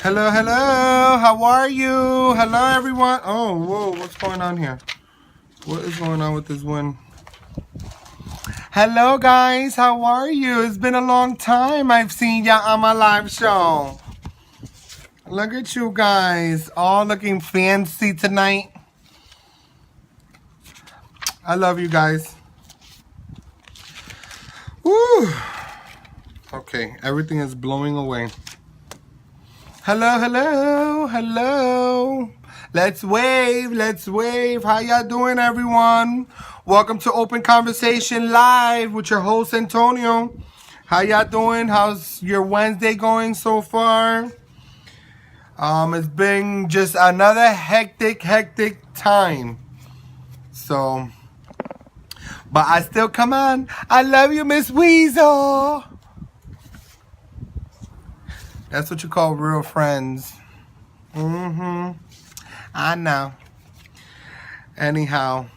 Hello, hello. How are you? Hello, everyone. Oh, whoa. What's going on here? What is going on with this one? Hello, guys. How are you? It's been a long time I've seen ya on my live show. Look at you guys. All looking fancy tonight. I love you guys. Woo. Okay, everything is blowing away. Hello, hello, hello. Let's wave, let's wave. How y'all doing, everyone? Welcome to Open Conversation Live with your host, Antonio. How y'all doing? How's your Wednesday going so far? It's been just another hectic time. So, but I still come on. I love you, Miss Weasel. That's what you call real friends. I know. Anyhow.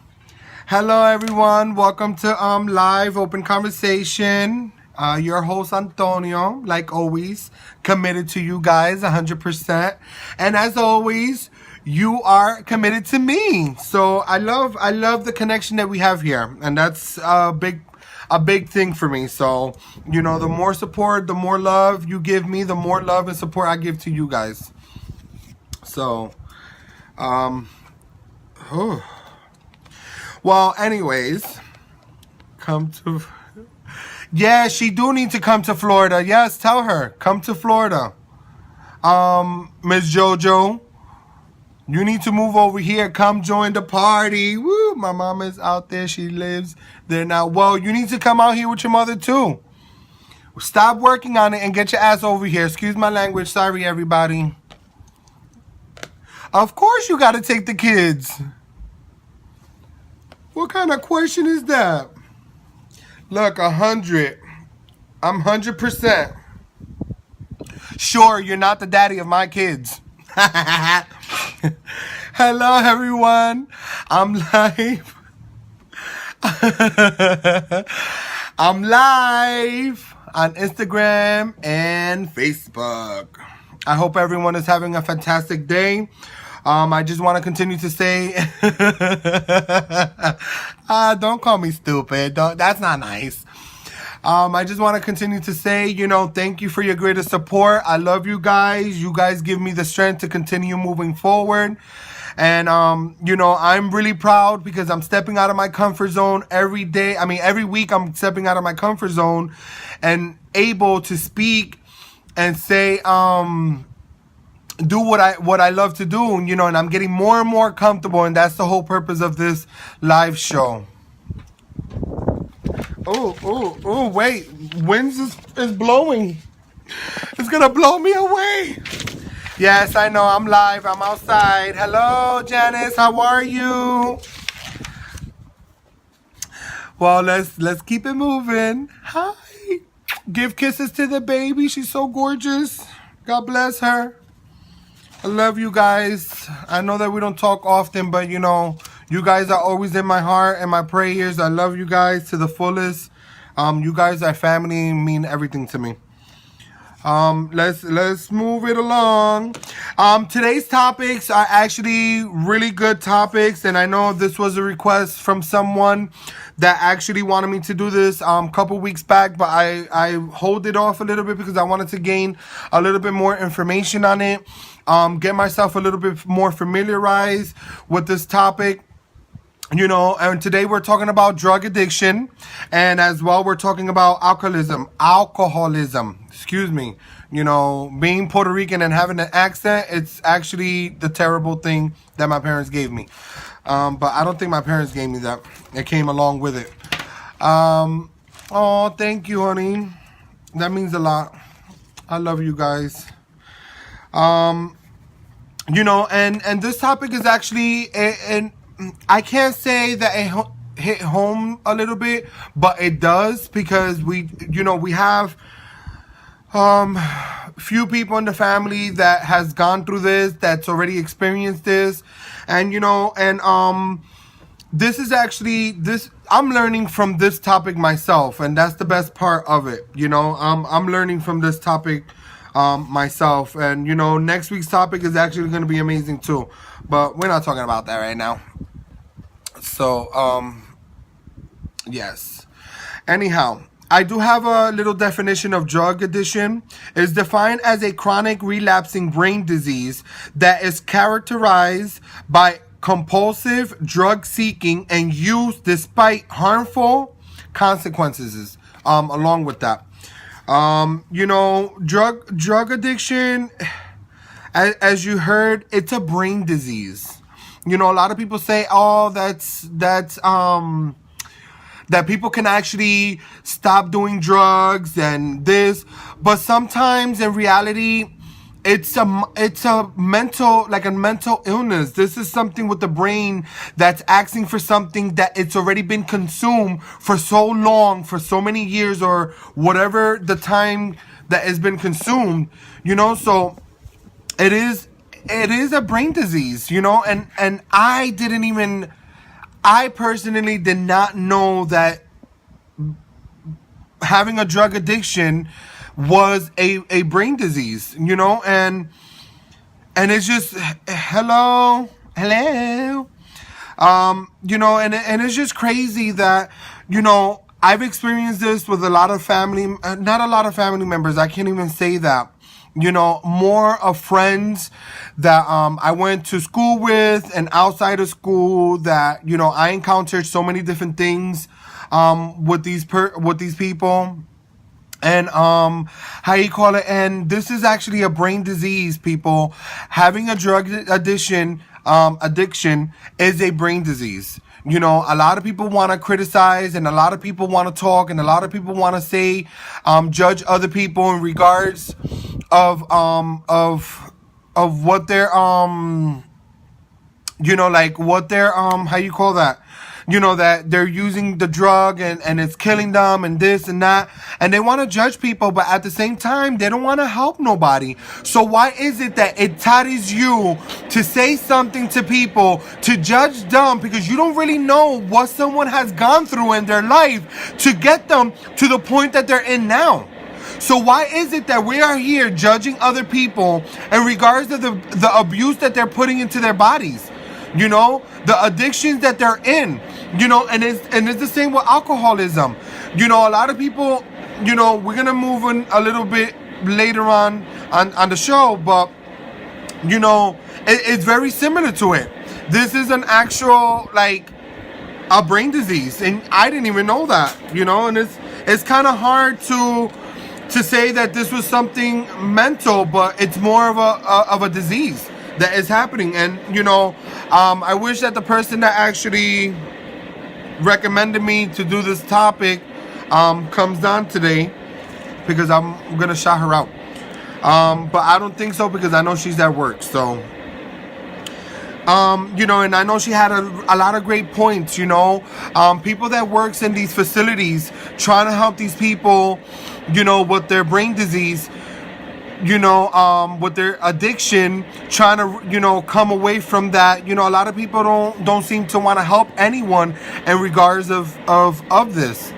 Hello, everyone. Welcome to Live Open Conversation. Your host, Antonio, like always, committed to you guys 100%. And as always, you are committed to me. So I love the connection that we have here. And that's a big thing for me. So, you know, the more support, the more love you give me, the more love and support I give to you guys. So, well, anyways, yeah, she do need to come to Florida. Yes, tell her, come to Florida. Miss Jojo, you need to move over here. Come join the party. Woo, my mom is out there. She lives there now. Well, you need to come out here with your mother too. Stop working on it and get your ass over here. Excuse my language. Sorry, everybody. Of course you got to take the kids. What kind of question is that? Look, 100. I'm 100%. Sure, you're not the daddy of my kids. Hello, everyone. I'm live. I'm live on Instagram and Facebook. I hope everyone is having a fantastic day. I just want to continue to say, don't call me stupid. That's not nice. I just want to continue to say, you know, thank you for your greatest support. I love you guys. You guys give me the strength to continue moving forward. And, you know, I'm really proud because I'm stepping out of my comfort zone every day. I mean, every week I'm stepping out of my comfort zone and able to speak and say, do what I love to do, you know, and I'm getting more and more comfortable, and that's the whole purpose of this live show. Oh, wait. Wind is blowing. It's gonna blow me away. Yes, I know, I'm live, I'm outside. Hello, Janice, how are you? Well, let's keep it moving. Hi. Give kisses to the baby, she's so gorgeous. God bless her. I love you guys. I know that we don't talk often, but you know, you guys are always in my heart and my prayers. I love you guys to the fullest. You guys are family and mean everything to me. Let's move it along. Today's topics are actually really good topics, and I know this was a request from someone that actually wanted me to do this a couple weeks back, but I hold it off a little bit because I wanted to gain a little bit more information on it, get myself a little bit more familiarized with this topic. You know, and today we're talking about drug addiction, and as well we're talking about alcoholism. Excuse me. You know, being Puerto Rican and having an accent, it's actually the terrible thing that my parents gave me. But I don't think my parents gave me that. It came along with it. Oh, thank you, honey. That means a lot. I love you guys. You know, and this topic is actually and I can't say that it hit home a little bit, but it does because we have few people in the family that has gone through this, that's already experienced this, and you know, and this is actually I'm learning from this topic myself, and that's the best part of it. You know, I'm learning from this topic myself. And next week's topic is actually going to be amazing too, but we're not talking about that right now. So yes. Anyhow, I do have a little definition of drug addiction. It's defined as a chronic relapsing brain disease that is characterized by compulsive drug seeking and use despite harmful consequences along with that. Drug addiction, as you heard, it's a brain disease. A lot of people say, oh, that's that people can actually stop doing drugs and this, but sometimes in reality, it's a mental, like a mental illness. This is something with the brain that's asking for something that it's already been consumed for so long, for so many years, or whatever the time that has been consumed, so it is a brain disease, and I personally did not know that having a drug addiction was a brain disease, and it's just hello, and it's just crazy that, I've experienced this with a lot of family, not a lot of family members, I can't even say that, more of friends that I went to school with and outside of school that, I encountered so many different things with these people. And and this is actually a brain disease, people. Having a drug addiction is a brain disease. A lot of people want to criticize, and a lot of people want to talk, and a lot of people want to say, judge other people in regards of what they're like what they're that they're using the drug and it's killing them and this and that, and they want to judge people, but at the same time they don't want to help nobody. So why is it that it tatters you to say something to people, to judge them, because you don't really know what someone has gone through in their life to get them to the point that they're in now? So why is it that we are here judging other people in regards to the abuse that they're putting into their bodies? The addictions that they're in, and it's the same with alcoholism. A lot of people, we're going to move on a little bit later on the show, but, it's very similar to it. This is an actual, like, a brain disease, and I didn't even know that, and it's kind of hard to say that this was something mental, but it's more of a disease that is happening. And I wish that the person that actually recommended me to do this topic comes down today, because I'm gonna shout her out, but I don't think so, because I know she's at work. So and I know she had a lot of great points. People that works in these facilities trying to help these people, with their brain disease, with their addiction, trying to, come away from that. A lot of people don't seem to want to help anyone in regards of this.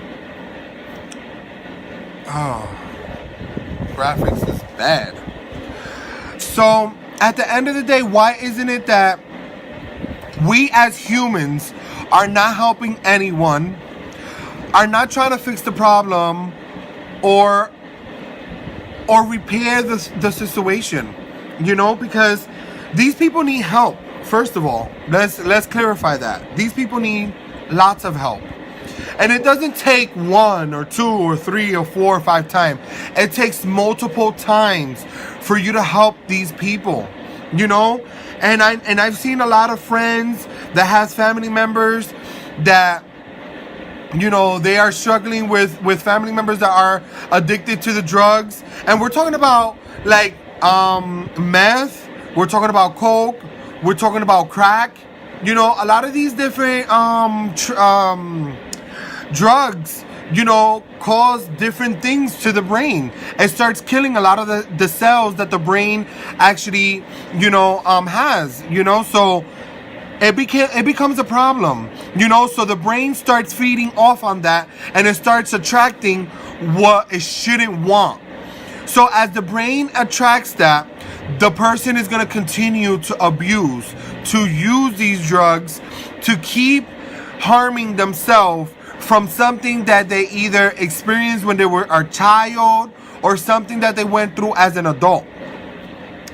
Oh, graphics is bad. So at the end of the day, why isn't it that we as humans are not helping anyone, are not trying to fix the problem or repair the situation, because these people need help. First of all, let's clarify that. These people need lots of help. And it doesn't take 1 or 2 or 3 or 4 or 5 times. It takes multiple times for you to help these people, And I've seen a lot of friends that has family members that, they are struggling with family members that are addicted to the drugs. And we're talking about like meth, we're talking about coke, we're talking about crack. A lot of these different drugs, cause different things to the brain. It starts killing a lot of the cells that the brain actually, has, so it becomes a problem, so the brain starts feeding off on that, and it starts attracting what it shouldn't want. So as the brain attracts that, the person is going to continue to abuse, to use these drugs, to keep harming themselves from something that they either experienced when they were a child or something that they went through as an adult.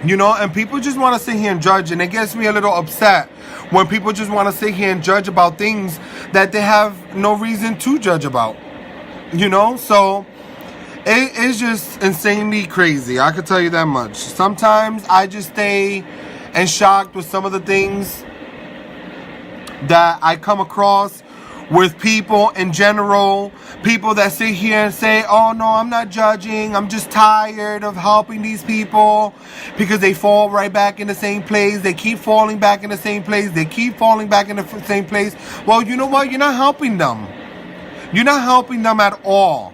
You know, and people just want to sit here and judge, and it gets me a little upset when people just want to sit here and judge about things that they have no reason to judge about. You know, so it's just insanely crazy. I could tell you that much. Sometimes I just stay in shock with some of the things that I come across with people in general. People that sit here and say, oh no, I'm not judging, I'm just tired of helping these people, because they fall right back in the same place. They keep falling back in the same place. They keep falling back in the same place. Well, you know what? You're not helping them. You're not helping them at all.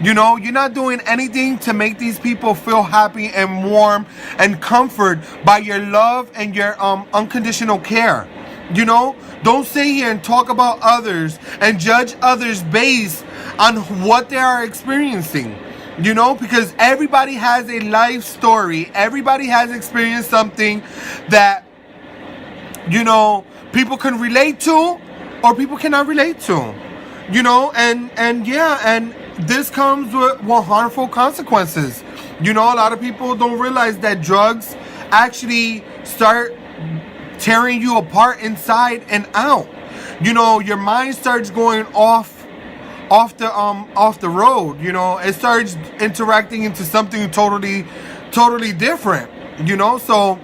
You know, you're not doing anything to make these people feel happy and warm and comfort by your love and your unconditional care. You know, don't sit here and talk about others and judge others based on what they are experiencing. You know, because everybody has a life story. Everybody has experienced something that, you know, people can relate to or people cannot relate to. You know, and this comes with harmful consequences. You know, a lot of people don't realize that drugs actually start tearing you apart inside and out. You know, your mind starts going off the road. You know, it starts interacting into something totally different. You know, so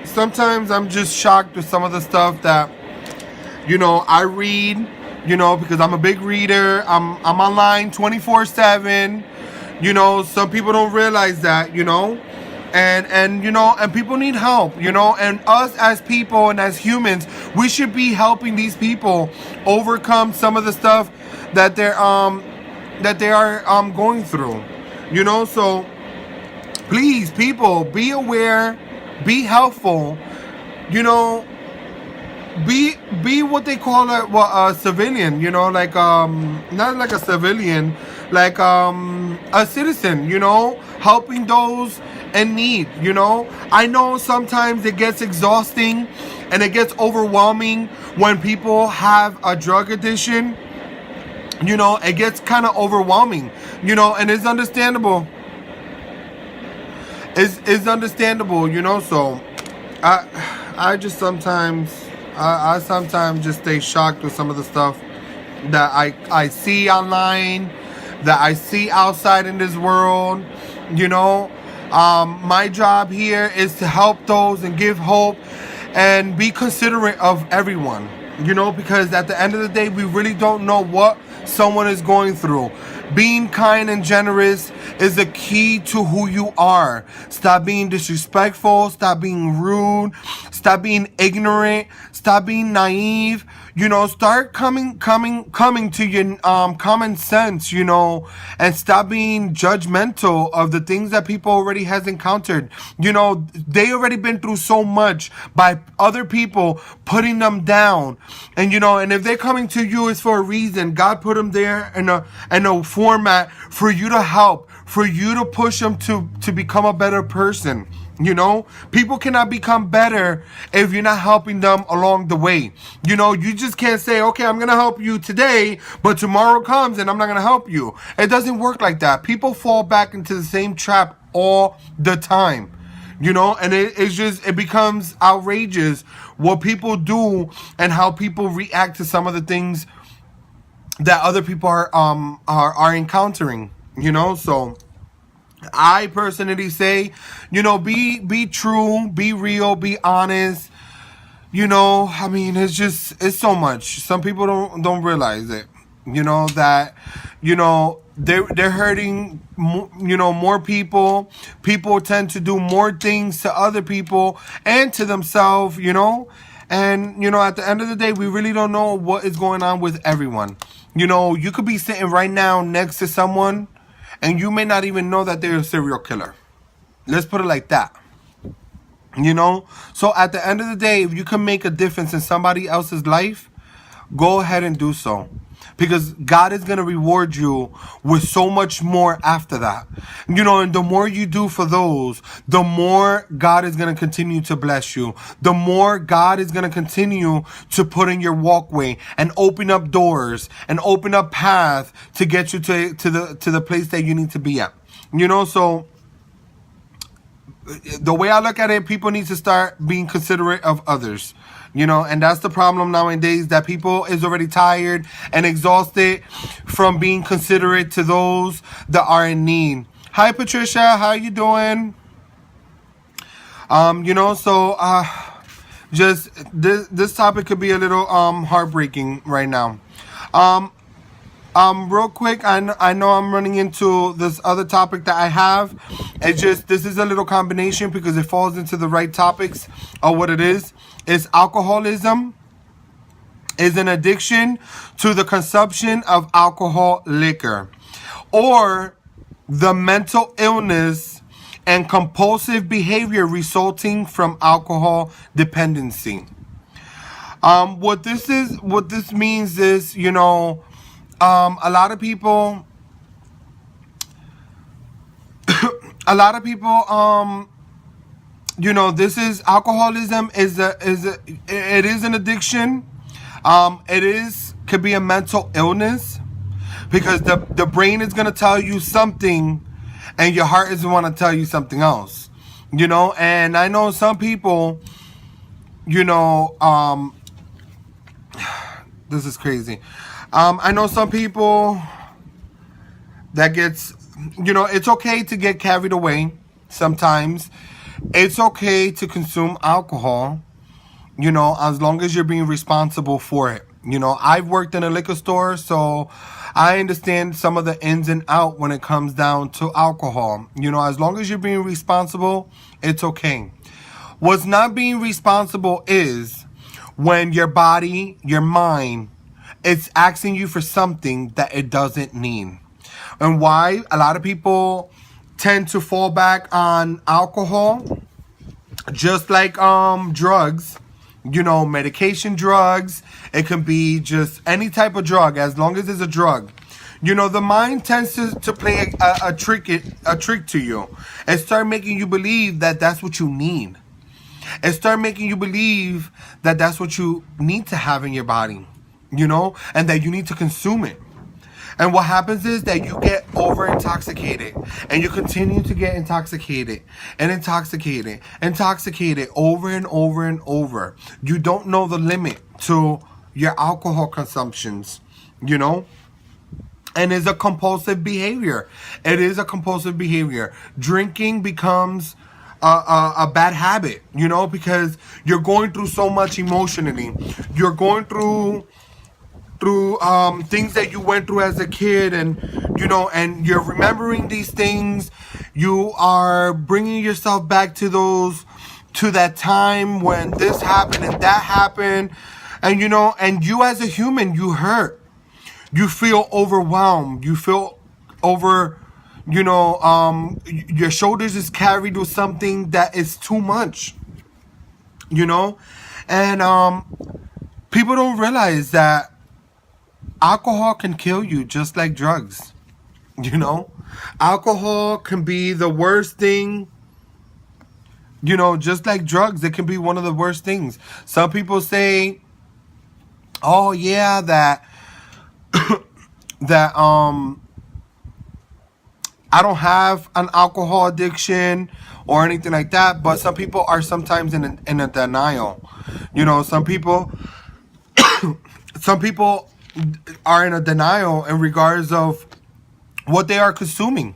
sometimes I'm just shocked with some of the stuff that, you know, I read. You know, because I'm a big reader. I'm online 24/7. You know, some people don't realize that, you know. And you know, and people need help, you know, and us as people and as humans, we should be helping these people overcome some of the stuff that they are going through. You know, so please, people, be aware, be helpful, you know. Be what they call a civilian, you know, like not like a civilian, like a citizen, you know, helping those in need. You know, I know sometimes it gets exhausting and it gets overwhelming when people have a drug addiction. You know, it gets kind of overwhelming, you know, and it's understandable. It's understandable, you know. So I just sometimes I sometimes just stay shocked with some of the stuff that I see online, that I see outside in this world. You know, my job here is to help those and give hope and be considerate of everyone. You know, because at the end of the day, we really don't know what someone is going through. Being kind and generous is the key to who you are. Stop being disrespectful. Stop being rude. Stop being ignorant. Stop being naive. You know, start coming to your common sense, you know, and stop being judgmental of the things that people already has encountered. You know, they already been through so much by other people putting them down. And you know, and if they're coming to you, it's for a reason. God put them there in a format for you to help, for you to push them to become a better person. You know, people cannot become better if you're not helping them along the way. You know, you just can't say, okay, I'm going to help you today, but tomorrow comes and I'm not going to help you. It doesn't work like that. People fall back into the same trap all the time. You know, and it becomes outrageous what people do and how people react to some of the things that other people are encountering. You know, so I personally say, you know, be true, be real, be honest. You know, I mean, it's so much. Some people don't realize it. You know that, you know, they're hurting, you know, more people. People tend to do more things to other people and to themselves, you know. And, you know, at the end of the day, we really don't know what is going on with everyone. You know, you could be sitting right now next to someone and you may not even know that they're a serial killer. Let's put it like that. You know? So at the end of the day, if you can make a difference in somebody else's life, go ahead and do so. because God is going to reward you with so much more after that. And the more you do for those, the more God is going to continue to bless you. The more God is going to continue to put in your walkway and open up doors and open up paths to get you to the place that you need to be at. So the way I look at it, people need to start being considerate of others. And that's the problem nowadays, that people is already tired and exhausted from being considerate to those that are in need. Hi, Patricia. How you doing? Just this topic could be a little heartbreaking right now. Real quick, I know I'm running into this other topic that I have. This is a little combination because it falls into the right topics of what it is. It's alcoholism is an addiction to the consumption of alcohol liquor, or the mental illness and compulsive behavior resulting from alcohol dependency. What this means is, a lot of people, this is alcoholism it is an addiction. Could be a mental illness, because the brain is going to tell you something and your heart is going to tell you something else, and I know some people, this is crazy. I know some people that gets, it's okay to get carried away sometimes. It's okay to consume alcohol, as long as you're being responsible for it. I've worked in a liquor store, so I understand some of the ins and out when it comes down to alcohol. As long as you're being responsible, it's okay. What's not being responsible is when your body, your mind, it's asking you for something that it doesn't need. And why a lot of people tend to fall back on alcohol, just like drugs, medication drugs. It can be just any type of drug, as long as it's a drug. The mind tends to play a trick to you and start making you believe that that's what you need. And start making you believe that that's what you need to have in your body, and that you need to consume it. And what happens is that you get over intoxicated, and you continue to get intoxicated and intoxicated over and over and over. You don't know the limit to your alcohol consumptions, and it's a compulsive behavior. It is a compulsive behavior. Drinking becomes a bad habit, because you're going through so much emotionally. You're going through things that you went through as a kid, and and you're remembering these things. You are bringing yourself back to that time when this happened and that happened, and and you as a human, you hurt. You feel overwhelmed. You feel over. Your shoulders is carried with something that is too much. And people don't realize that alcohol can kill you just like drugs. Alcohol can be the worst thing. Just like drugs, it can be one of the worst things. Some people say, oh yeah, that I don't have an alcohol addiction or anything like that, but some people are sometimes in a denial. Some people are in a denial in regards of what they are consuming,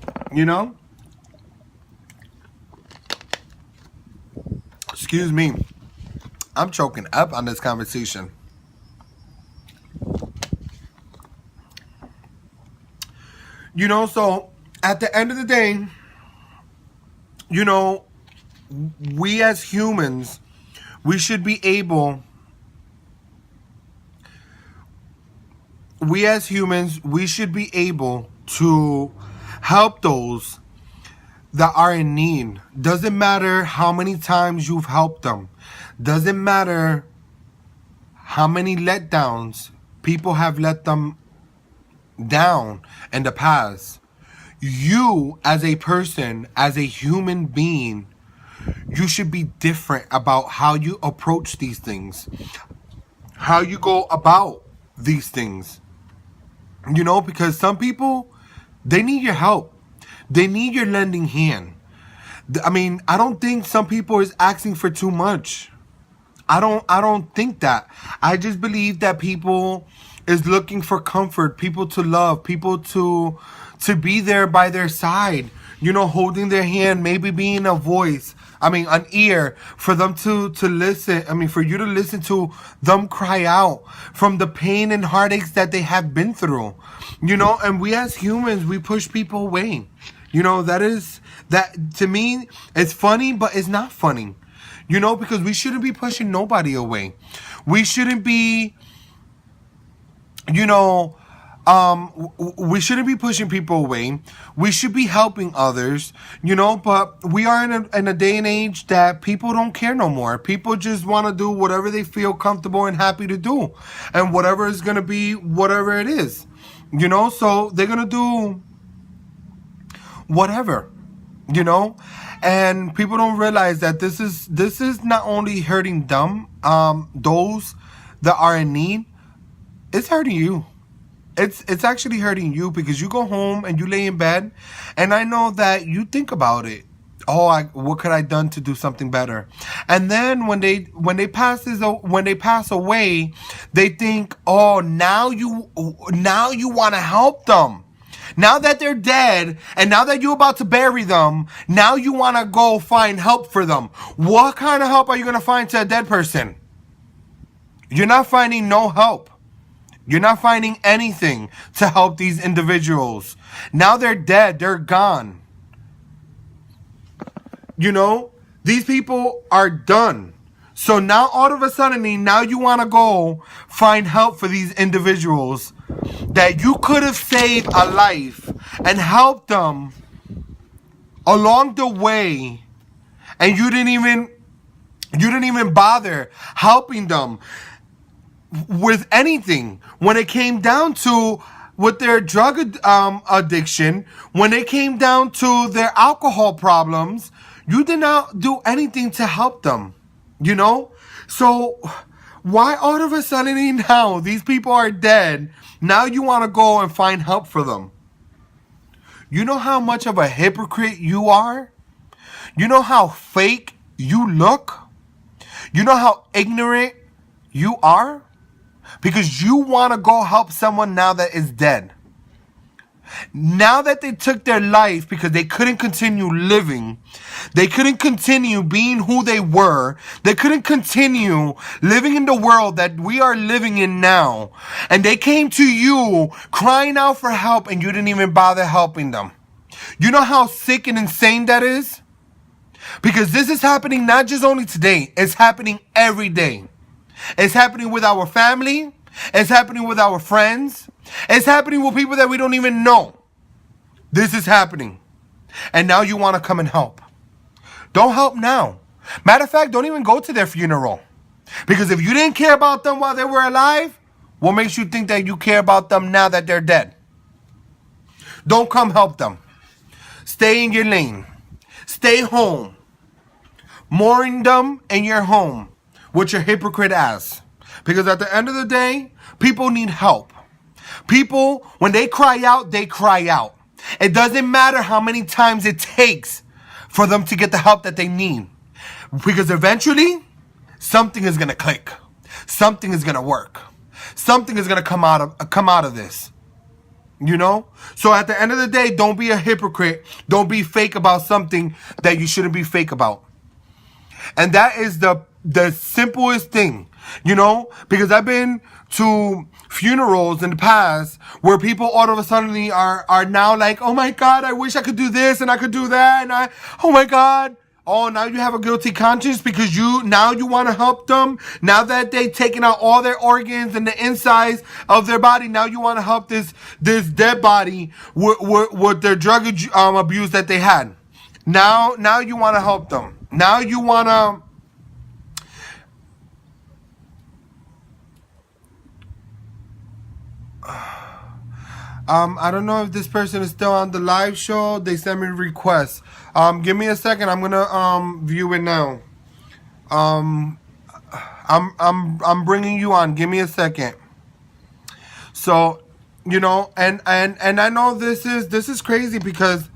Excuse me. I'm choking up on this conversation. So at the end of the day, we as humans, we should be able to help those that are in need. Doesn't matter how many times you've helped them. Doesn't matter how many letdowns people have let them down in the past, you as a person, as a human being, you should be different about how you approach these things, how you go about these things. Because some people, they need your help. They need your lending hand. I mean, I don't think some people is asking for too much. I don't think that. I just believe that people is looking for comfort, people to love, people to be there by their side, holding their hand, maybe being a voice. I mean, an ear for them to listen. I mean, for you to listen to them cry out from the pain and heartaches that they have been through. And we as humans, we push people away. That to me, it's funny, but it's not funny. Because we shouldn't be pushing nobody away. We shouldn't be, we shouldn't be pushing people away. We should be helping others, but we are in a day and age that people don't care no more. People just want to do whatever they feel comfortable and happy to do. And whatever is going to be, whatever it is, so they're going to do whatever, and people don't realize that this is not only hurting them, those that are in need, it's hurting you. It's actually hurting you, because you go home and you lay in bed, and I know that you think about it. Oh, what could I done to do something better? And then when they pass away, they think, oh, now you want to help them. Now that they're dead, and now that you're about to bury them, now you want to go find help for them. What kind of help are you going to find to a dead person? You're not finding no help. You're not finding anything to help these individuals. Now they're dead. They're gone. These people are done. So now all of a sudden, now you want to go find help for these individuals that you could have saved a life and helped them along the way, and you didn't even bother helping them with anything. When it came down to with their drug addiction, when it came down to their alcohol problems, you did not do anything to help them. So why all of a sudden now these people are dead, now you want to go and find help for them? You know how much of a hypocrite you are? You know how fake you look? You know how ignorant you are? Because you want to go help someone now that is dead. Now that they took their life because they couldn't continue living, they couldn't continue being who they were, they couldn't continue living in the world that we are living in now, and they came to you crying out for help, and you didn't even bother helping them. You know how sick and insane that is? Because this is happening not just only today, it's happening every day. It's happening with our family. It's happening with our friends. It's happening with people that we don't even know. This is happening. And now you want to come and help. Don't help now. Matter of fact, don't even go to their funeral. Because if you didn't care about them while they were alive, what makes you think that you care about them now that they're dead? Don't come help them. Stay in your lane. Stay home. Mourn them in your home with your hypocrite ass. Because at the end of the day, people need help. People, when they cry out, they cry out. It doesn't matter how many times it takes for them to get the help that they need. Because eventually, something is going to click. Something is going to work. Something is going to come out of this. You know? So at the end of the day, don't be a hypocrite. Don't be fake about something that you shouldn't be fake about. And that is the simplest thing, you know? Because I've been to funerals in the past where people all of a sudden are now like, oh my God, I wish I could do this and I could do that. And oh my God. Oh, now you have a guilty conscience because you want to help them. Now that they've taken out all their organs and the insides of their body, now you want to help this dead body with their drug abuse that they had. Now you want to help them. Now you want to... I don't know if this person is still on the live show. They sent me requests. Give me a second. I'm gonna view it now. Um, I'm bringing you on. Give me a second. So, and I know this is crazy because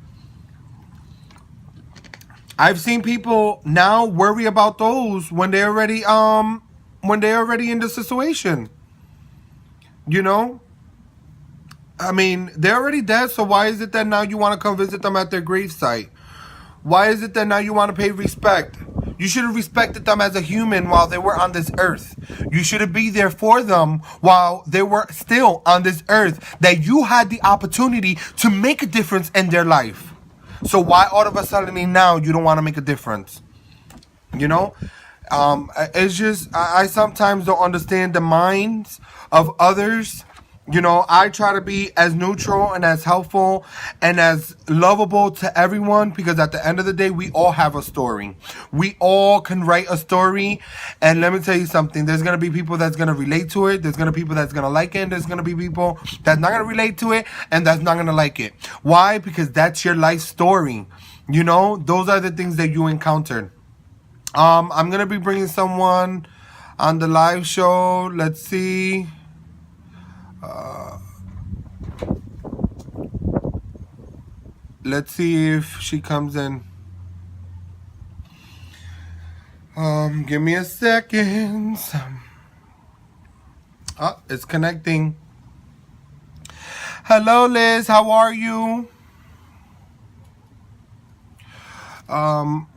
I've seen people now worry about those when they're already in the situation. You know, I mean, they're already dead. So why is it that now you want to come visit them at their gravesite? Why is it that now you want to pay respect? You should have respected them as a human while they were on this earth. You should have been there for them while they were still on this earth. That you had the opportunity to make a difference in their life. So why all of a sudden now you don't want to make a difference? You know, it's just I sometimes don't understand the minds of others. I try to be as neutral and as helpful and as lovable to everyone because at the end of the day, we all have a story. We all can write a story. And let me tell you something. There's going to be people that's going to relate to it. There's going to be people that's going to like it. And there's going to be people that's not going to relate to it and that's not going to like it. Why? Because that's your life story. Those are the things that you encountered. I'm going to be bringing someone on the live show. Let's see. Let's see if she comes in. Give me a second. Oh, it's connecting. Hello, Liz. How are you?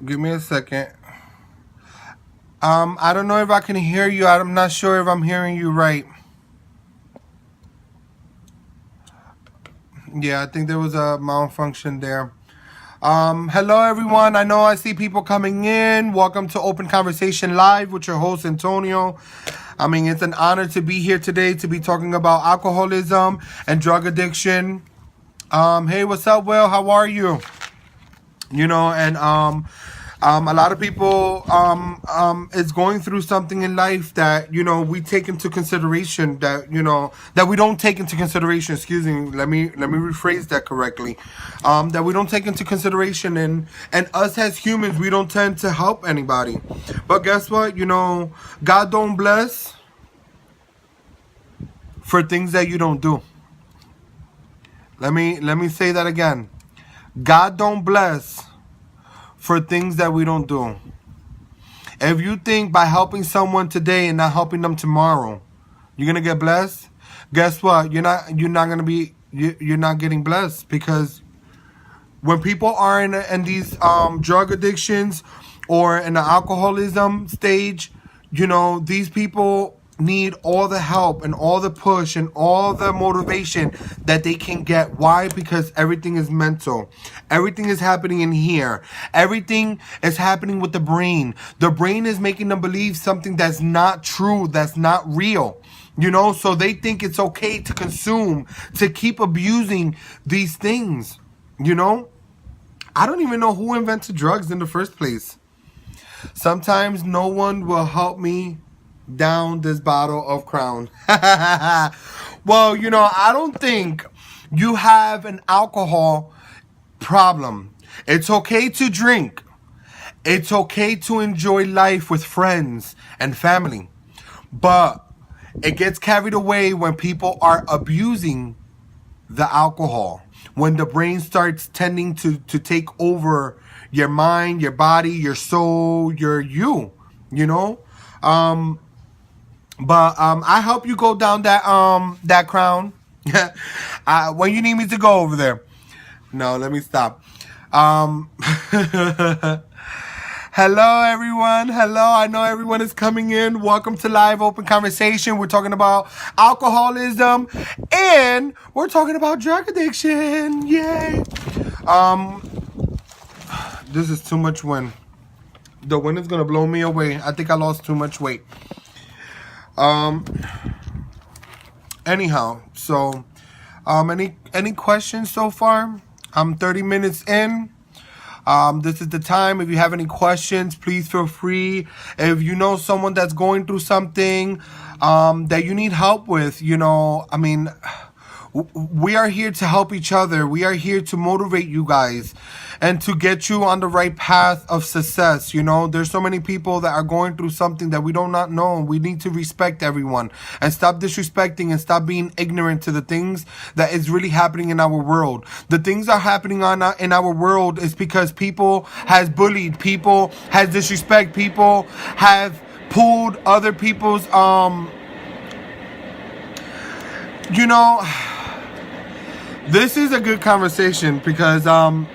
Give me a second. I don't know if I can hear you. I'm not sure if I'm hearing you right. Yeah, I think there was a malfunction there. Hello, everyone. I know I see people coming in. Welcome to Open Conversation Live with your host, Antonio. I mean, it's an honor to be here today to be talking about alcoholism and drug addiction. Hey, what's up, Will? How are you? A lot of people is going through something in life that we take into consideration that we don't take into consideration. Excuse me. Let me rephrase that correctly. That we don't take into consideration, and us as humans, we don't tend to help anybody. But guess what? God don't bless for things that you don't do. Let me say that again. God don't bless for things that we don't do. If you think by helping someone today and not helping them tomorrow, you're gonna get blessed, guess what? You're not getting blessed, because when people are in these drug addictions or in the alcoholism stage, these people need all the help and all the push and all the motivation that they can get. Why? Because everything is mental. Everything is happening in here. Everything is happening with the brain. The brain is making them believe something that's not true, that's not real. So they think it's okay to consume, to keep abusing these things. I don't even know who invented drugs in the first place. Sometimes no one will help me down this bottle of Crown. Well, I don't think you have an alcohol problem. It's okay to drink. It's okay to enjoy life with friends and family. But it gets carried away when people are abusing the alcohol. When the brain starts tending to take over your mind, your body, your soul, But I help you go down that Crown. When you need me to go over there. No, let me stop. Hello, everyone. Hello. I know everyone is coming in. Welcome to Live Open Conversation. We're talking about alcoholism and we're talking about drug addiction. Yay. This is too much wind. The wind is gonna blow me away. I think I lost too much weight. Anyhow, so any questions so far? I'm 30 minutes in. This is the time. If you have any questions, please feel free. If you know someone that's going through something that you need help with, We are here to help each other. We are here to motivate you guys and to get you on the right path of success. You know, there's so many people that are going through something that we do not know. We need to respect everyone and stop disrespecting and stop being ignorant to the things that is really happening in our world. The things are happening in our world is because people has bullied, people has disrespect, people have pulled other people's you know, this is a good conversation because I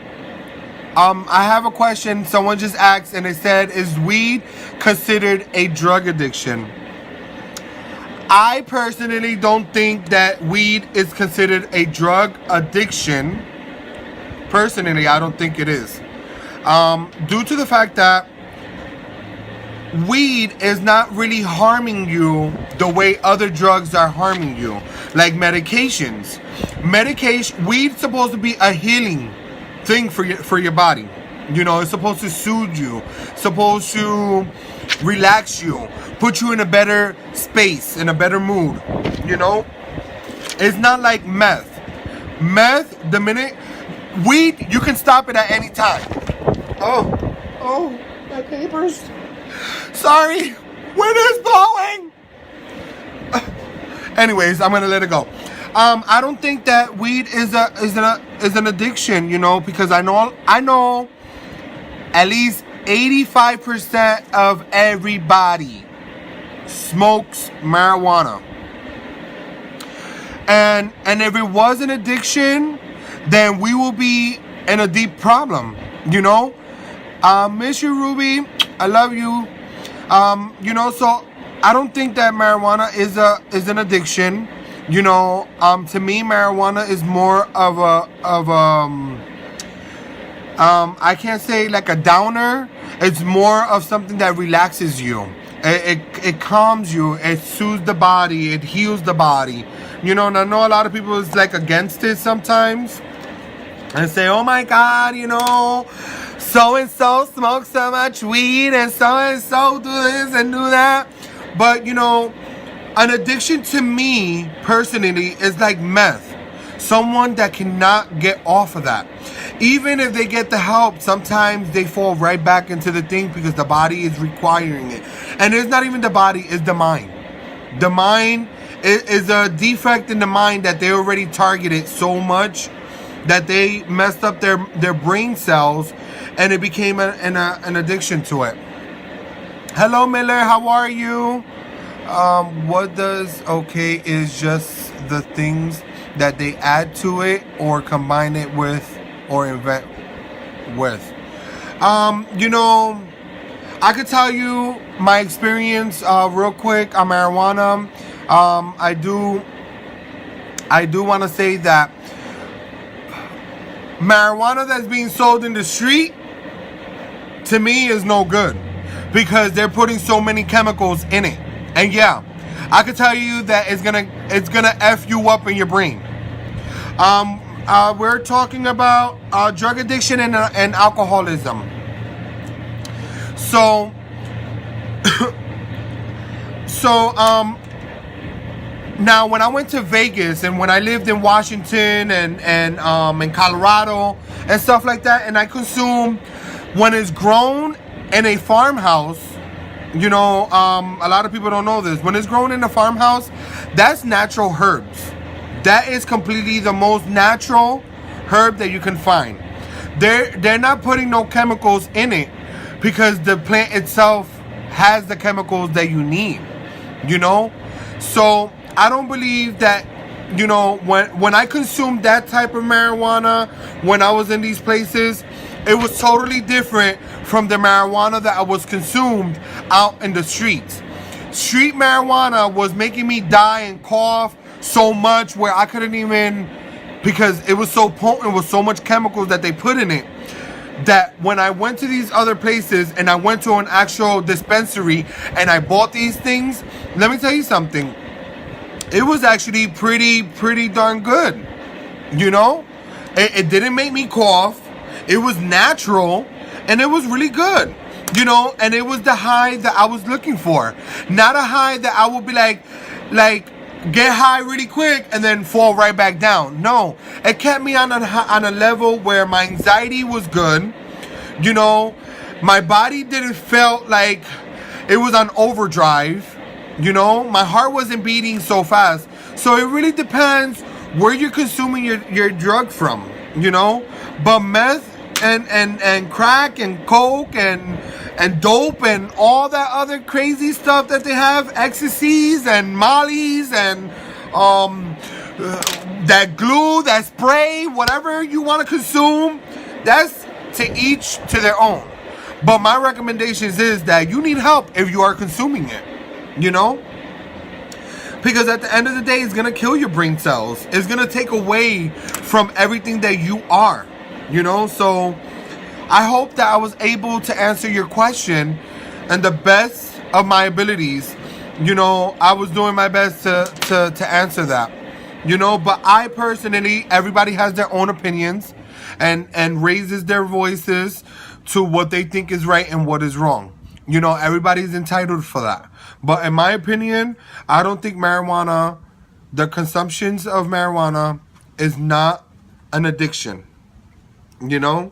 have a question someone just asked, and it said, is weed considered a drug addiction? I personally don't think that weed is considered a drug addiction. Personally, I don't think it is. Due to the fact that weed is not really harming you the way other drugs are harming you, like medications. Weed's supposed to be a healing thing for your body. You know, it's supposed to soothe you, supposed to relax you, put you in a better space, in a better mood. You know, it's not like meth. The minute weed, you can stop it at any time. Oh, my papers. Sorry, wind is blowing. Anyways, I'm gonna let it go. I don't think that weed is an addiction, you know, because I know at least 85% of everybody smokes marijuana. And if it was an addiction, then we will be in a deep problem, you know. Miss you, Ruby. I love you. You know, so I don't think that marijuana is an addiction. You know, to me, marijuana is more of I can't say like a downer. It's more of something that relaxes you. It calms you. It soothes the body. It heals the body. You know, and I know a lot of people is like against it sometimes and say, oh my God, you know, so-and-so smokes so much weed and so-and-so do this and do that. But, you know, an addiction to me, personally, is like meth. Someone that cannot get off of that. Even if they get the help, sometimes they fall right back into the thing because the body is requiring it. And it's not even the body, it's the mind. The mind is a defect in the mind that they already targeted so much that they messed up their brain cells, and it became an addiction to it. Hello, Miller. How are you? What does okay is just the things that they add to it or combine it with or invent with. You know, I could tell you my experience real quick on marijuana. I do want to say that marijuana that's being sold in the street, to me, is no good because they're putting so many chemicals in it. And yeah, I could tell you that it's gonna F you up in your brain. We're talking about drug addiction and alcoholism. So now, when I went to Vegas and when I lived in Washington and in Colorado and stuff like that, and I consume when it's grown in a farmhouse, you know, a lot of people don't know this. When it's grown in a farmhouse, that's natural herbs. That is completely the most natural herb that you can find. They're not putting no chemicals in it because the plant itself has the chemicals that you need, you know? So I don't believe that, you know, when I consumed that type of marijuana, when I was in these places, it was totally different from the marijuana that I was consumed out in the streets. Street marijuana was making me die and cough so much where I couldn't even, because it was so potent with so much chemicals that they put in it, that when I went to these other places and I went to an actual dispensary and I bought these things, let me tell you something. It was actually pretty darn good. You know, it didn't make me cough. It was natural and it was really good. You know, and it was the high that I was looking for. Not a high that I would be like get high really quick and then fall right back down. No, it kept me on a level where my anxiety was good. You know, my body didn't feel like it was on overdrive. You know, my heart wasn't beating so fast. So it really depends where you're consuming your drug from. You know, but meth and crack and coke and dope and all that other crazy stuff that they have, ecstasies and mollies and that glue, that spray, whatever you want to consume, that's to each to their own. But my recommendations is that you need help if you are consuming it, you know? Because at the end of the day, it's going to kill your brain cells. It's going to take away from everything that you are, you know? So I hope that I was able to answer your question and the best of my abilities. You know, I was doing my best to answer that. You know, but I personally, everybody has their own opinions and raises their voices to what they think is right and what is wrong. You know, everybody's entitled for that. But in my opinion, I don't think marijuana, the consumptions of marijuana is not an addiction. You know?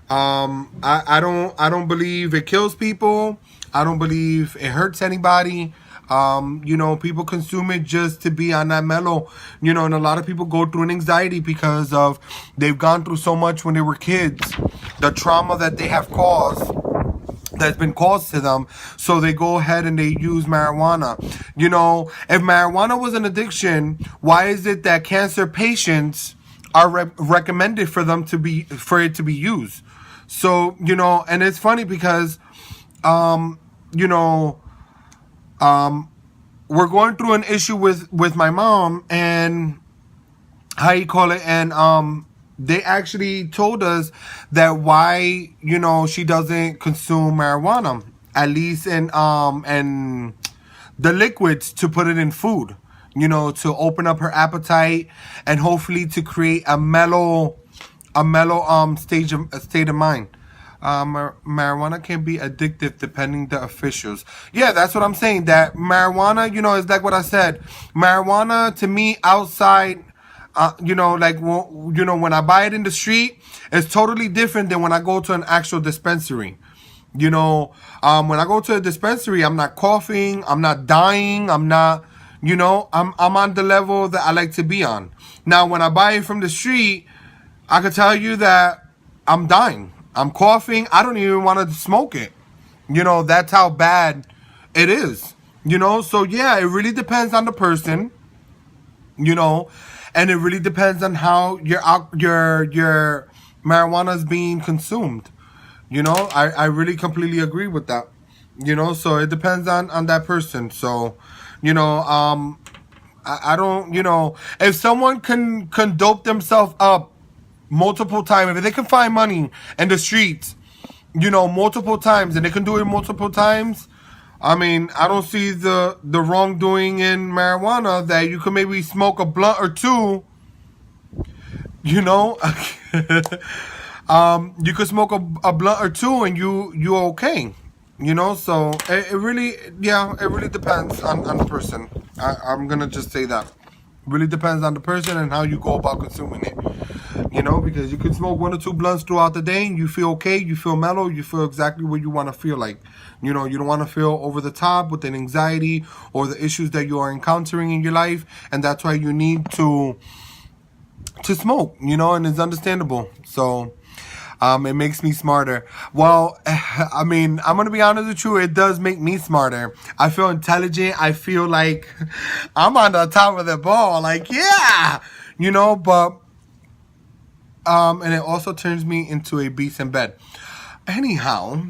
I don't believe it kills people. I don't believe it hurts anybody. You know, people consume it just to be on that mellow, you know, and a lot of people go through an anxiety because of they've gone through so much when they were kids, the trauma that they have caused, that's been caused to them. So they go ahead and they use marijuana. You know, if marijuana was an addiction, why is it that cancer patients are recommended for it to be used? So, you know, and it's funny because, you know, we're going through an issue with my mom and and they actually told us that why, you know, she doesn't consume marijuana, at least in the liquids to put it in food, you know, to open up her appetite and hopefully to create a mellow state of mind. Marijuana can be addictive depending the officials. Yeah, that's what I'm saying. That marijuana, you know, is like what I said. Marijuana to me outside, you know, like, you know, when I buy it in the street, it's totally different than when I go to an actual dispensary. You know, when I go to a dispensary, I'm not coughing, I'm not dying, I'm not, you know, I'm on the level that I like to be on. Now, when I buy it from the street, I can tell you that I'm dying. I'm coughing. I don't even want to smoke it. You know, that's how bad it is. You know, so yeah, it really depends on the person. You know, and it really depends on how your marijuana is being consumed. You know, I really completely agree with that. You know, so it depends on that person. So, you know, I don't, you know, if someone can dope themselves up multiple times, if they can find money in the streets, you know, multiple times, and they can do it multiple times, I mean, I don't see the wrongdoing in marijuana that you can maybe smoke a blunt or two, you know. You could smoke a blunt or two and you're okay, you know. So it really, yeah, it really depends on the person. I'm gonna just say that. Really depends on the person and how you go about consuming it. You know, because you could smoke 1 or 2 blunts throughout the day and you feel okay, you feel mellow, you feel exactly what you want to feel like. You know, you don't want to feel over the top with an anxiety or the issues that you are encountering in your life, and that's why you need to smoke, you know, and it's understandable. So it makes me smarter. Well, I mean, I'm going to be honest with you, it does make me smarter. I feel intelligent. I feel like I'm on the top of the ball. Like, yeah, you know, but, and it also turns me into a beast in bed. Anyhow,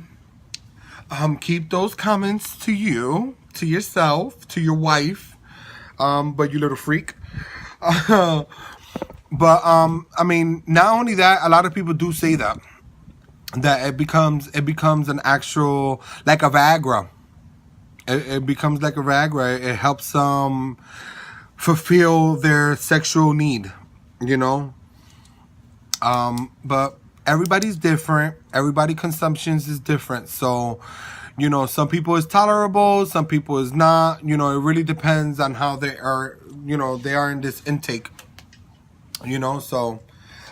keep those comments to you, to yourself, to your wife, but you little freak. But I mean, not only that, a lot of people do say that it becomes an actual, like a Viagra. It becomes like a Viagra. It helps fulfill their sexual need, you know. But everybody's different. Everybody consumptions is different. So, Some people is tolerable, some people is not. It really depends on how they are, they are in this intake. So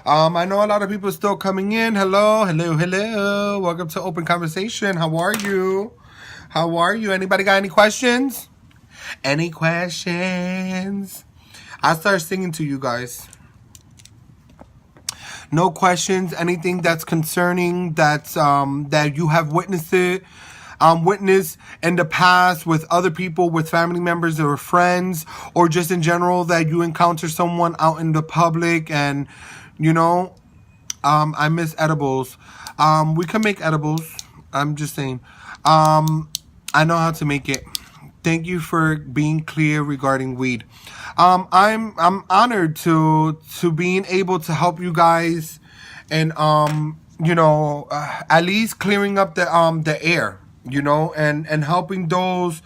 I know a lot of people still coming in. Hello, hello, hello. Welcome to Open Conversation. How are you? How are you? Anybody got any questions? Any questions? I'll start singing to you guys. No questions. Anything that's concerning, that's that you have witnessed in the past with other people, with family members or friends, or just in general that you encounter someone out in the public and I miss edibles. We can make edibles. I'm just saying. I know how to make it. Thank you for being clear regarding weed. I'm honored to being able to help you guys and at least clearing up the air, and helping those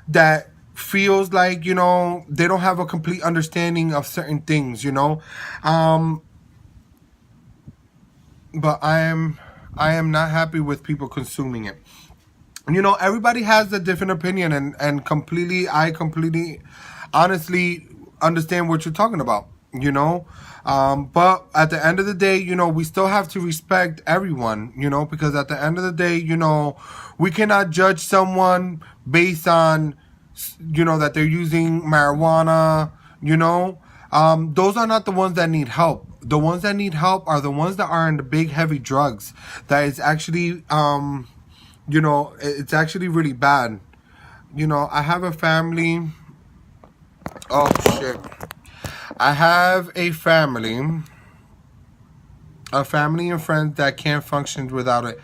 that feels like they don't have a complete understanding of certain things, but I am not happy with people consuming it. Everybody has a different opinion, and I completely honestly understand what you're talking about, but at the end of the day, we still have to respect everyone, because at the end of the day, we cannot judge someone based on, that they're using marijuana, those are not the ones that need help. The ones that need help are the ones that are in the big heavy drugs that is actually, it's actually really bad. I have a family. Oh, shit. I have a family and friends that can't function without it.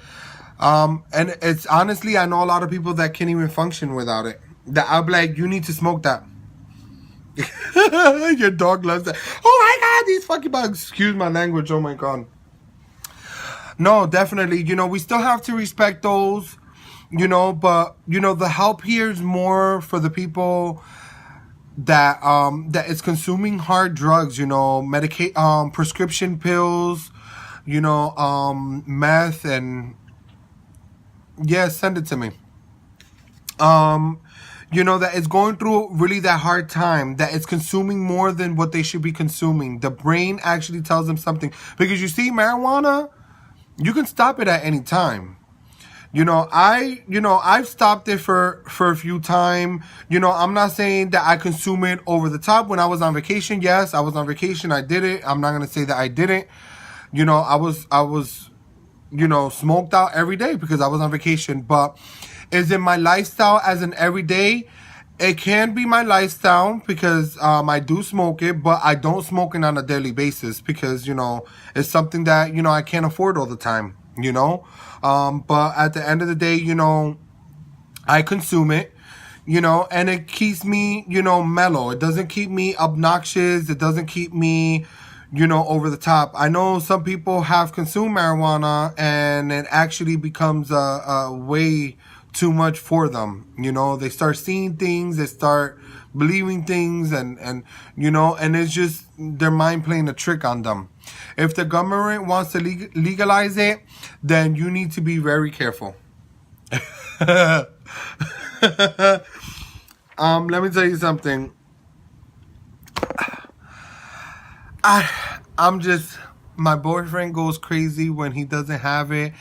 And it's honestly, I know a lot of people that can't even function without it. That I'll be like, you need to smoke that. Your dog loves that. Oh my God, these fucking bugs. Excuse my language. Oh my God. No, definitely. We still have to respect those, but, the help here is more for the people that is consuming hard drugs, prescription pills, meth, and send it to me. That is going through really that hard time, that it's consuming more than what they should be consuming. The brain actually tells them something, because you see, marijuana, you can stop it at any time. I've stopped it for a few times. I'm not saying that I consume it over the top. When I was on vacation, yes, I was on vacation. I did it. I'm not going to say that I didn't. I was, smoked out every day because I was on vacation. But is it my lifestyle as an everyday? It can be my lifestyle because I do smoke it, but I don't smoke it on a daily basis because, it's something that, I can't afford all the time, but at the end of the day, I consume it, and it keeps me, mellow. It doesn't keep me obnoxious. It doesn't keep me, over the top. I know some people have consumed marijuana and it actually becomes a way too much for them. They start seeing things, they start believing things, and it's just their mind playing a trick on them. If the government wants to legalize it, then you need to be very careful. Let me tell you something. My boyfriend goes crazy when he doesn't have it,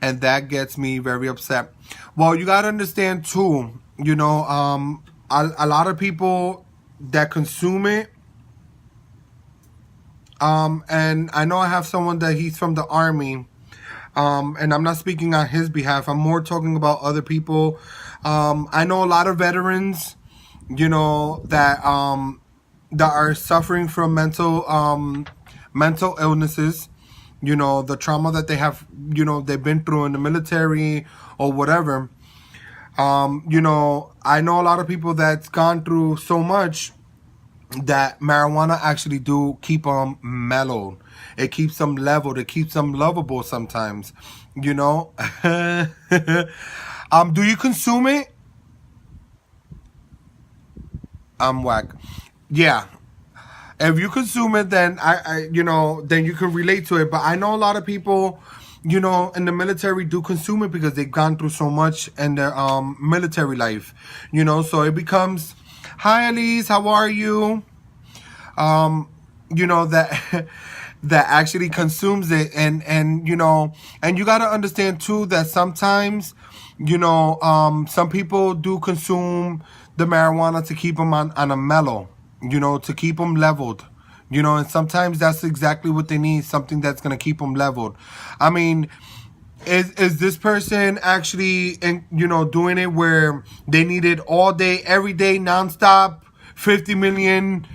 and that gets me very upset. Well, you gotta understand too, a lot of people that consume it, and I know I have someone that he's from the army, and I'm not speaking on his behalf. I'm more talking about other people. I know a lot of veterans, that are suffering from mental illnesses, the trauma that they have, they've been through in the military or whatever. I know a lot of people that's gone through so much that marijuana actually do keep them mellowed. It keeps them leveled. It keeps them lovable sometimes, Do you consume it? I'm whack. Yeah. If you consume it, then then you can relate to it. But I know a lot of people, in the military do consume it because they've gone through so much in their military life, so it becomes, hi Elise, how are you? That that actually consumes it, and you got to understand too that sometimes some people do consume the marijuana to keep them on a mellow, to keep them leveled, and sometimes that's exactly what they need, something that's going to keep them leveled. I mean, is this person actually doing it where they need it all day every day nonstop, 50 million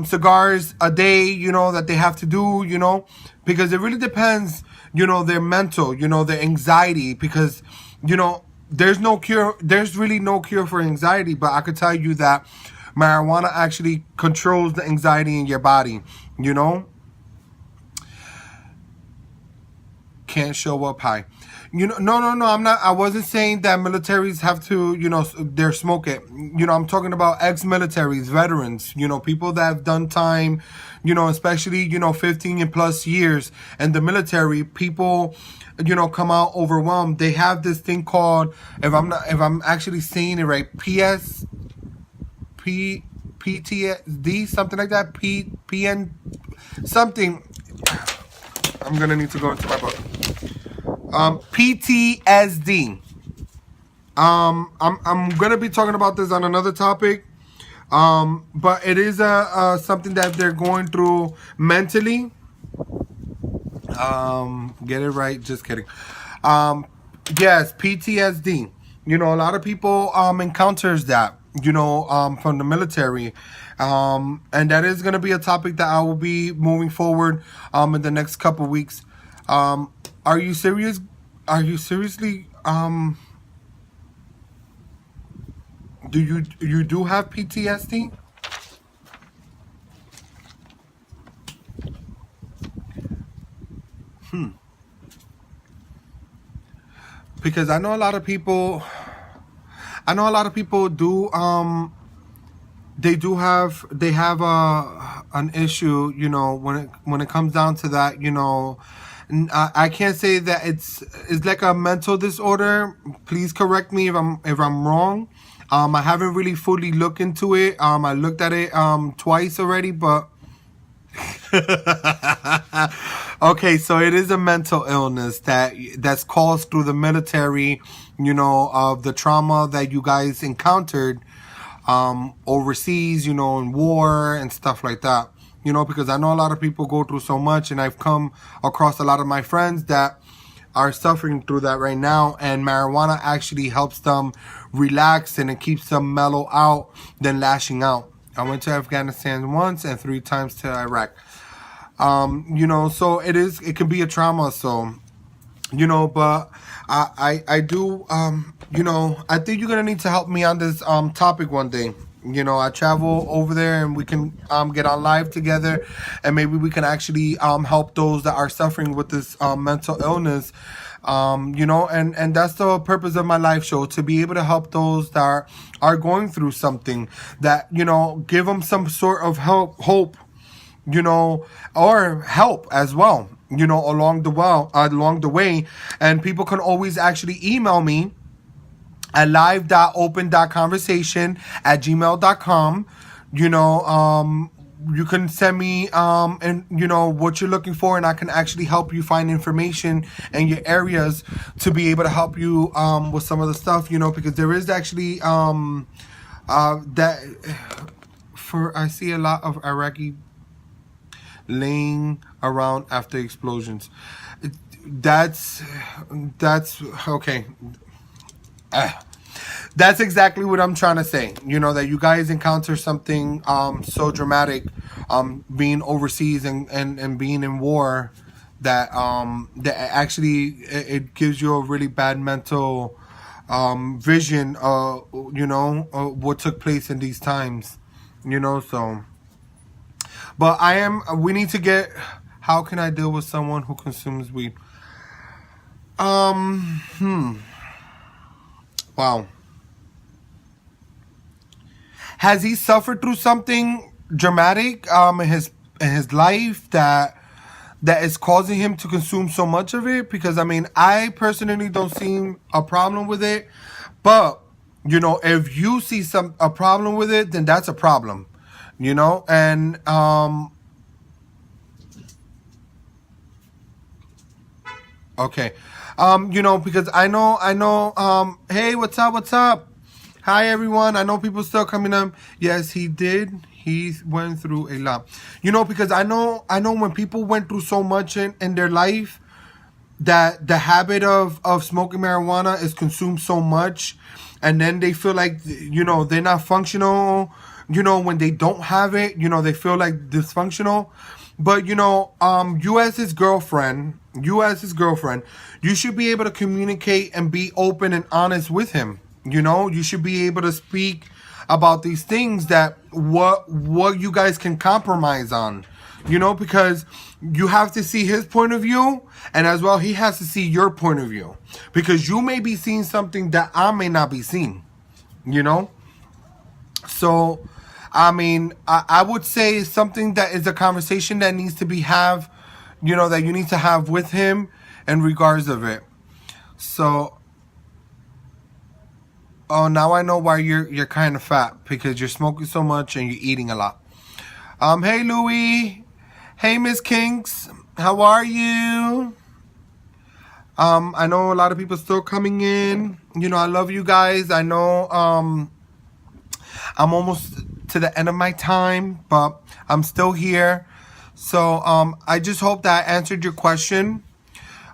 cigars a day, that they have to do, because it really depends, their mental, their anxiety, because there's really no cure for anxiety, but I could tell you that marijuana actually controls the anxiety in your body. Can't show up high. No, I wasn't saying that militaries have to, they're smoke it. I'm talking about ex-militaries, veterans, people that have done time, especially, 15 and plus years in the military. People, come out overwhelmed. They have this thing called, if I'm actually saying it right, PTSD, something like that, PN, something. I'm gonna need to go into my book. PTSD. I'm gonna be talking about this on another topic. But it is something that they're going through mentally. Get it right? Just kidding. Yes, PTSD. A lot of people encounters that. From the military. And that is going to be a topic that I will be moving forward in the next couple weeks. Are you serious? Are you seriously do you do have PTSD? Because I know a lot of people do they have an issue, when it comes down to that, I can't say that it's like a mental disorder. Please correct me if I'm wrong. I haven't really fully looked into it. I looked at it twice already, but okay, so it is a mental illness that's caused through the military, of the trauma that you guys encountered overseas, in war and stuff like that. Because I know a lot of people go through so much, and I've come across a lot of my friends that are suffering through that right now, and marijuana actually helps them relax and it keeps them mellow out than lashing out. I went to Afghanistan once and 3 times to Iraq. So it can be a trauma. So, but I do, I think you're going to need to help me on this topic one day. I travel over there and we can get on live together, and maybe we can actually help those that are suffering with this mental illness. And that's the purpose of my live show, to be able to help those that are going through something, that, give them some sort of hope, or help as well, along the way. And people can always actually email me at live.open.conversation@gmail.com. You can send me and what you're looking for, and I can actually help you find information in your areas to be able to help you with some of the stuff, because there is actually that I see a lot of Iraqi laying around after explosions. That's okay. That's exactly what I'm trying to say. That you guys encounter something so dramatic, being overseas and being in war, that that actually it gives you a really bad mental vision of what took place in these times. So. But we need to get, how can I deal with someone who consumes weed? Wow. Has he suffered through something dramatic in his life that that is causing him to consume so much of it, because I mean, I personally don't see a problem with it, but if you see a problem with it, then that's a problem, and okay, because I know, hey, what's up? Hi everyone. I know people still coming up. Yes, he did. He went through a lot. Because I know when people went through so much in their life, that the habit of smoking marijuana is consumed so much, and then they feel like they're not functional. When they don't have it, they feel like dysfunctional. But you as his girlfriend, you should be able to communicate and be open and honest with him. You should be able to speak about these things, that what you guys can compromise on, because you have to see his point of view, and as well he has to see your point of view, because you may be seeing something that I may not be seeing, so I mean, I would say something that is a conversation that needs to be that you need to have with him in regards of it. So oh, now I know why you're kind of fat, because you're smoking so much and you're eating a lot. Hey Louie, hey Miss Kinks, how are you? I know a lot of people still coming in. I love you guys. I know I'm almost to the end of my time, but I'm still here. So I just hope that I answered your question.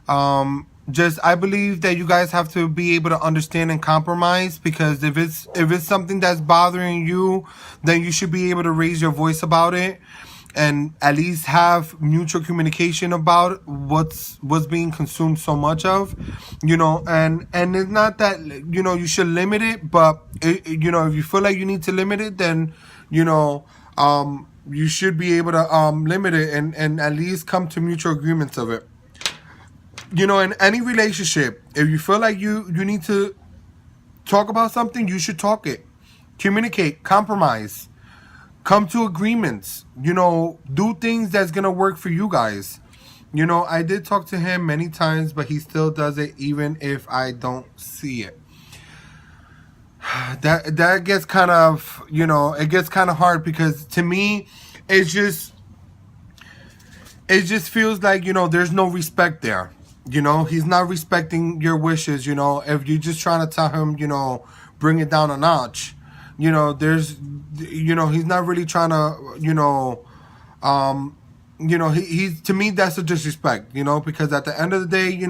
I believe that you guys have to be able to understand and compromise, because if it's something that's bothering you, then you should be able to raise your voice about it, and at least have mutual communication about what's being consumed so much of, and it's not that you should limit it, but if you feel like you need to limit it, then you should be able to limit it, and at least come to mutual agreements of it. In any relationship, if you feel like you need to talk about something, you should talk it. Communicate, compromise, come to agreements, do things that's going to work for you guys. I did talk to him many times, but he still does it even if I don't see it. That gets kind of, it gets kind of hard, because to me, it just feels like, there's no respect there. He's not respecting your wishes. If you're just trying to tell him, bring it down a notch, he's not really trying to, he's, to me, that's a disrespect, because at the end of the day,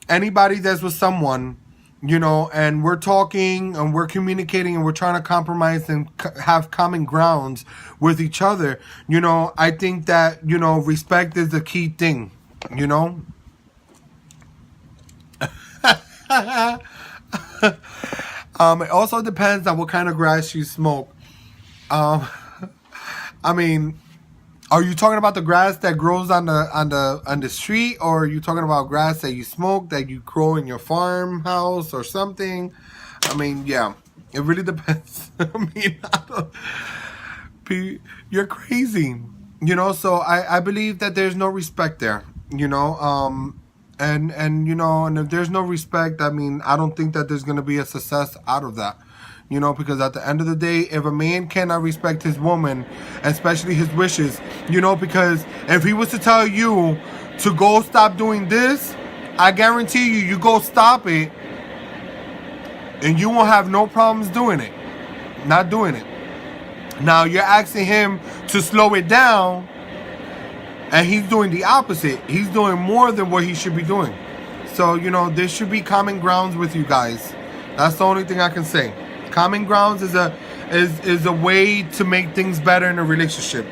anybody that's with someone, and we're talking and we're communicating and we're trying to compromise and have common grounds with each other, I think that, respect is the key thing, It also depends on what kind of grass you smoke. I mean, are you talking about the grass that grows on the street, or are you talking about grass that you smoke, that you grow in your farmhouse or something? I mean, yeah, it really depends. I mean, you're crazy, So I believe that there's no respect there, And if there's no respect, I mean, I don't think that there's going to be a success out of that. Because at the end of the day, if a man cannot respect his woman, especially his wishes, because if he was to tell you to go stop doing this, I guarantee you go stop it, and you won't have no problems doing it, not doing it. Now, you're asking him to slow it down, and he's doing the opposite. He's doing more than what he should be doing. So, there should be common grounds with you guys. That's the only thing I can say. Common grounds is a way to make things better in a relationship.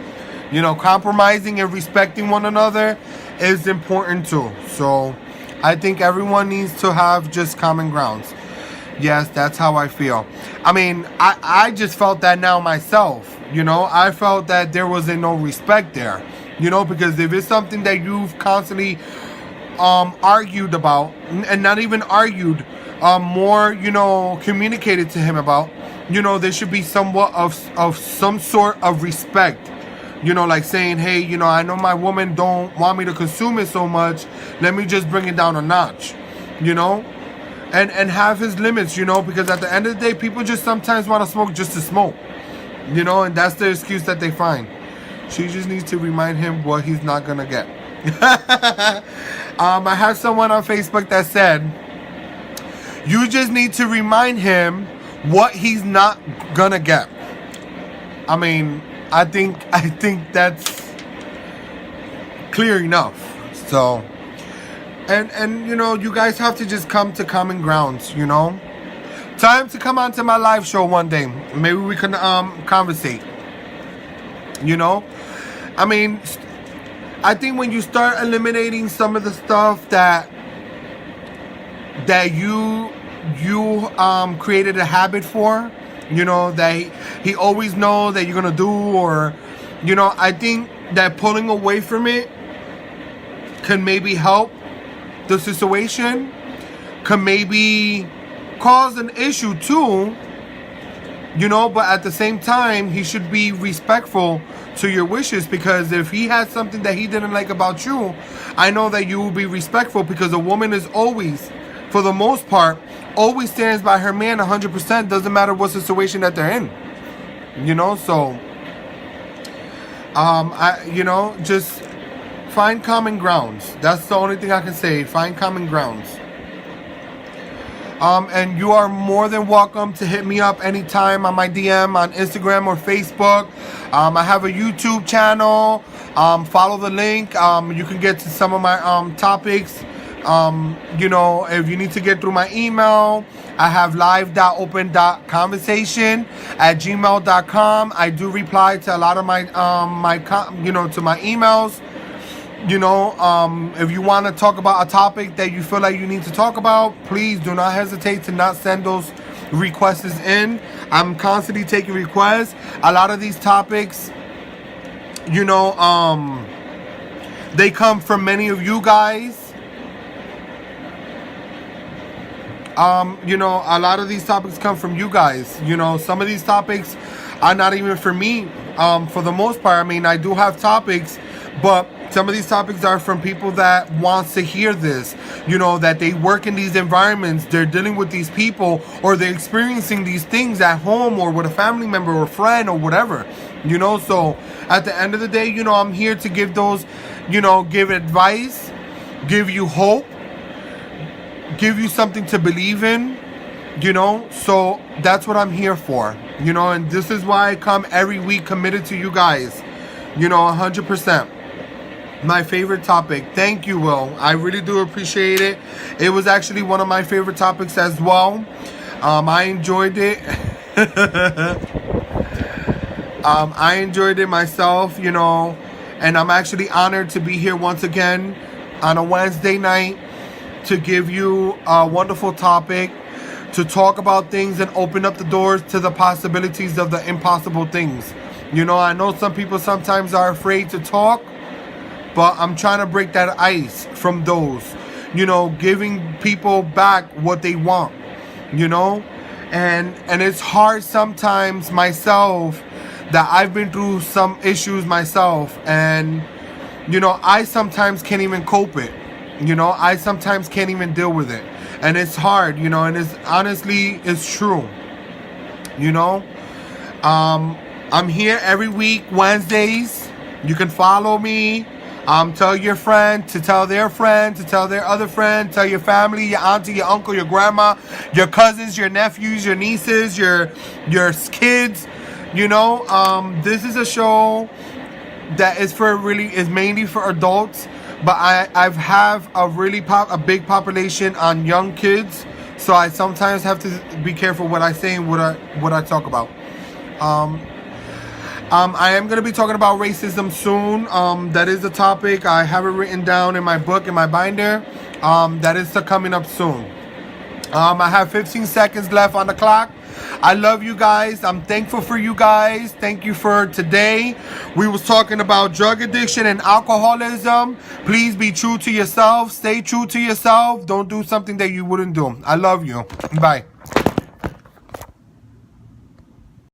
Compromising and respecting one another is important too. So, I think everyone needs to have just common grounds. Yes, that's how I feel. I mean, I just felt that now myself. I felt that there wasn't no respect there. Because if it's something that you've constantly argued about, and not even argued, more, communicated to him about, there should be somewhat of some sort of respect, like saying, hey, I know my woman don't want me to consume it so much. Let me just bring it down a notch, and have his limits, because at the end of the day, people just sometimes want to smoke just to smoke, and that's the excuse that they find. She just needs to remind him what he's not going to get. I have someone on Facebook that said, you just need to remind him what he's not going to get. I mean, I think that's clear enough. So, and you guys have to just come to common grounds, Time to come on to my live show one day. Maybe we can conversate. I mean, I think when you start eliminating some of the stuff that you created a habit for, that he always knows that you're gonna do, or I think that pulling away from it can maybe help the situation, can maybe cause an issue too, but at the same time, he should be respectful to your wishes, because if he had something that he didn't like about you, I know that you will be respectful, because a woman is always, for the most part, always stands by her man 100%, doesn't matter what situation that they're in, so just find common grounds. That's the only thing I can say. Find common grounds. And you are more than welcome to hit me up anytime on my DM on Instagram or Facebook. I have a YouTube channel. Follow the link. You can get to some of my topics. If you need to get through my email, I have live.open.conversation@gmail.com. I do reply to a lot of my to my emails. If you want to talk about a topic that you feel like you need to talk about, please do not hesitate to not send those requests in. I'm constantly taking requests. A lot of these topics, they come from many of you guys. A lot of these topics come from you guys. Some of these topics are not even for me. For the most part, I mean, I do have topics, but some of these topics are from people that wants to hear this, that they work in these environments, they're dealing with these people, or they're experiencing these things at home or with a family member or friend or whatever, so at the end of the day, I'm here to give those, give advice, give you hope, give you something to believe in, so that's what I'm here for, and this is why I come every week committed to you guys, 100%. My favorite topic. Thank you, Will. I really do appreciate it. It was actually one of my favorite topics as well. I enjoyed it. I enjoyed it myself, and I'm actually honored to be here once again on a Wednesday night to give you a wonderful topic, to talk about things and open up the doors to the possibilities of the impossible things. I know some people sometimes are afraid to talk, but I'm trying to break that ice from those, giving people back what they want, and it's hard sometimes myself, that I've been through some issues myself, and, I sometimes can't even cope it, I sometimes can't even deal with it, and it's hard, and it's honestly, it's true, I'm here every week, Wednesdays. You can follow me. Tell your friend to tell their friend to tell their other friend. Tell your family, your auntie, your uncle, your grandma, your cousins, your nephews, your nieces, your kids. This is a show that is mainly for adults, but I have a big population on young kids, so I sometimes have to be careful what I say and what I talk about. I am going to be talking about racism soon. That is a topic. I have it written down in my book, in my binder. That is coming up soon. I have 15 seconds left on the clock. I love you guys. I'm thankful for you guys. Thank you for today. We was talking about drug addiction and alcoholism. Please be true to yourself. Stay true to yourself. Don't do something that you wouldn't do. I love you. Bye.